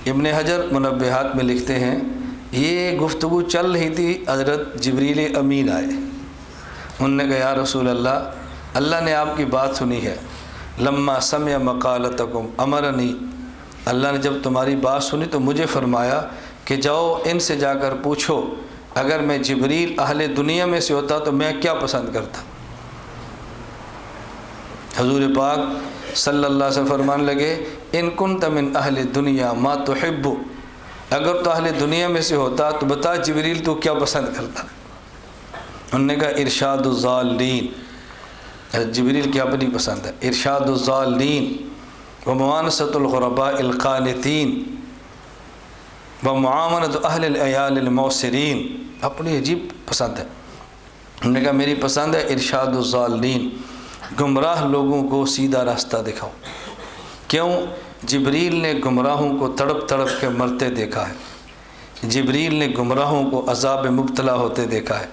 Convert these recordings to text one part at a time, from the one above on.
ابن حجر منبہات میں لکھتے ہیں یہ گفتگو چل رہی تھی، حضرت جبریل امین آئے، انہوں نے کہا یا رسول اللہ نے آپ کی بات سنی ہے، لما سمع مقالتکم امرنی، اللہ نے جب تمہاری بات سنی تو مجھے فرمایا کہ جاؤ ان سے جا کر پوچھو اگر میں جبریل اہل دنیا میں سے ہوتا تو میں کیا پسند کرتا۔ حضور پاک صلی اللہ علیہ وسلم فرمانے لگے ان کنت من اہل دنیا ما تحب، اگر تو اہل دنیا میں سے ہوتا تو بتا جبریل تو کیا پسند کرتا۔ انہوں نے کہا ارشاد الضالین، جبریل کی اپنی پسند ہے، ارشاد الضالین وموانست الغرباء القانتین ومعاملۃ اہل العیال الموسرین، اپنی عجیب پسند ہے۔ انہوں نے کہا میری پسند ہے ارشاد الضالین، گمراہ لوگوں کو سیدھا راستہ دکھاؤ۔ کیوں؟ جبریل نے گمراہوں کو تڑپ تڑپ کے مرتے دیکھا ہے، جبریل نے گمراہوں کو عذاب مبتلا ہوتے دیکھا ہے،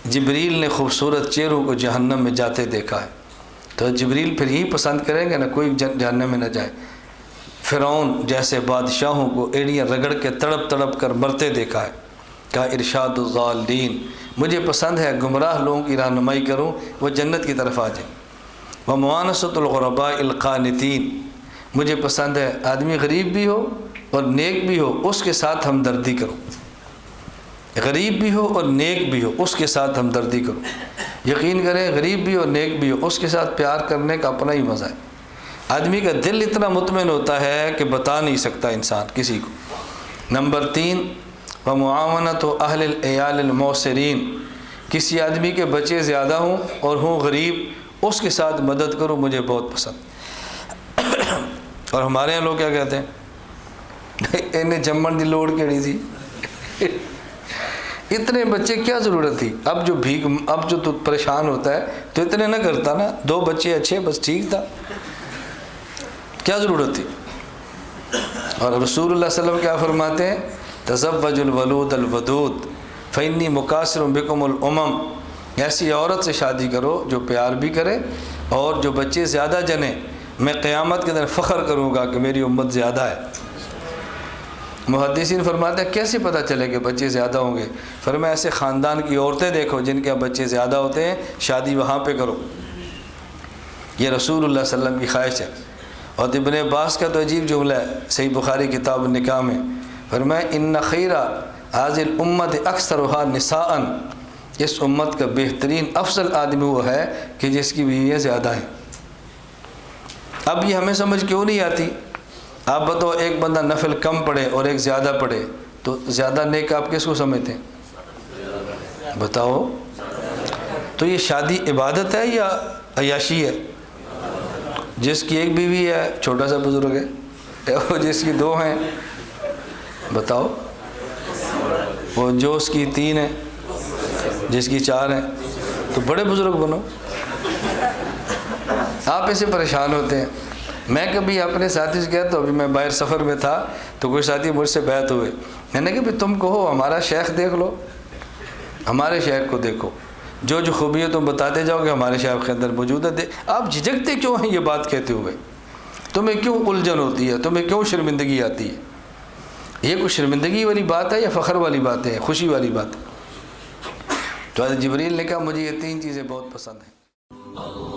جبریل نے خوبصورت چہروں کو جہنم میں جاتے دیکھا ہے، تو جبریل پھر ہی پسند کریں گے نا کوئی جہنم میں نہ جائے۔ فرعون جیسے بادشاہوں کو ایڑیاں رگڑ کے تڑپ تڑپ کر مرتے دیکھا ہے، کہا ارشاد الضالین، مجھے پسند ہے گمراہ لوگوں کی رہنمائی کروں وہ جنت کی طرف آ جائیں۔ وموانست الغرباء القانتین، مجھے پسند ہے آدمی غریب بھی ہو اور نیک بھی ہو اس کے ساتھ ہمدردی کرو، غریب بھی ہو اور نیک بھی ہو اس کے ساتھ ہمدردی کرو۔ یقین کریں غریب بھی ہو نیک بھی ہو اس کے ساتھ پیار کرنے کا اپنا ہی مزہ ہے، آدمی کا دل اتنا مطمئن ہوتا ہے کہ بتا نہیں سکتا انسان کسی کو۔ نمبر 3 ومعاونۃ اہل العیال الموسرین، کسی آدمی کے بچے زیادہ ہوں اور ہوں غریب اس کے ساتھ مدد کرو، مجھے بہت پسند۔ اور ہمارے یہاں لوگ کیا کہتے ہیں انہیں جمن دی لوڑ کیڑی تھی، اتنے بچے کیا ضرورت تھی، اب جو تو پریشان ہوتا ہے تو اتنے نہ کرتا نا، 2 بچے اچھے بس ٹھیک تھا، کیا ضرورت تھی۔ اور رسول اللہ صلی اللہ علیہ وسلم کیا فرماتے ہیں تزوج الولود الودود فإنی مکاثر بکم الامم، ایسی عورت سے شادی کرو جو پیار بھی کرے اور جو بچے زیادہ جنے، میں قیامت کے دن فخر کروں گا کہ میری امت زیادہ ہے۔ محدثین فرماتے ہیں کیسے پتہ چلے کہ بچے زیادہ ہوں گے؟ فرمایا ایسے خاندان کی عورتیں دیکھو جن کے بچے زیادہ ہوتے ہیں، شادی وہاں پہ کرو، یہ رسول اللہ صلی اللہ علیہ وسلم کی خواہش ہے۔ اور ابن عباس کا تو عجیب جملہ ہے صحیح بخاری کتاب النکاح میں، فرمایا ان خیر هذه الامت اکثرها نساء، اس امت کا بہترین افضل آدمی وہ ہے کہ جس کی بیویاں زیادہ ہیں۔ اب یہ ہمیں سمجھ کیوں نہیں آتی؟ آپ بتاؤ ایک بندہ نفل کم پڑھے اور ایک زیادہ پڑھے تو زیادہ نیک آپ کس کو سمجھتے ہیں؟ بتاؤ تو یہ شادی عبادت ہے یا عیاشی ہے؟ جس کی ایک بیوی ہے چھوٹا سا بزرگ ہے، اور جس کی 2 ہیں بتاؤ، وہ جو اس کی 3 ہیں جس کی 4 ہیں تو بڑے بزرگ بنو۔ آپ ایسے پریشان ہوتے ہیں۔ میں کبھی اپنے ساتھی سے کہا تو ابھی میں باہر سفر میں تھا تو کوئی ساتھی مجھ سے بیعت ہوئے، میں نے کہا بھی تم کہو ہمارا شیخ دیکھ لو، ہمارے شیخ کو دیکھو، جو خوبی ہے تم بتاتے جاؤ کہ ہمارے شیخ کے اندر موجود ہے۔ آپ جھجکتے کیوں ہیں یہ بات کہتے ہوئے؟ تمہیں کیوں الجھن ہوتی ہے؟ تمہیں کیوں شرمندگی آتی ہے؟ یہ کوئی شرمندگی والی بات ہے یا فخر والی بات ہے، خوشی والی بات ہے؟ تو حضرت جبریل نے کہا مجھے یہ 3 چیزیں بہت پسند ہیں۔ اللہ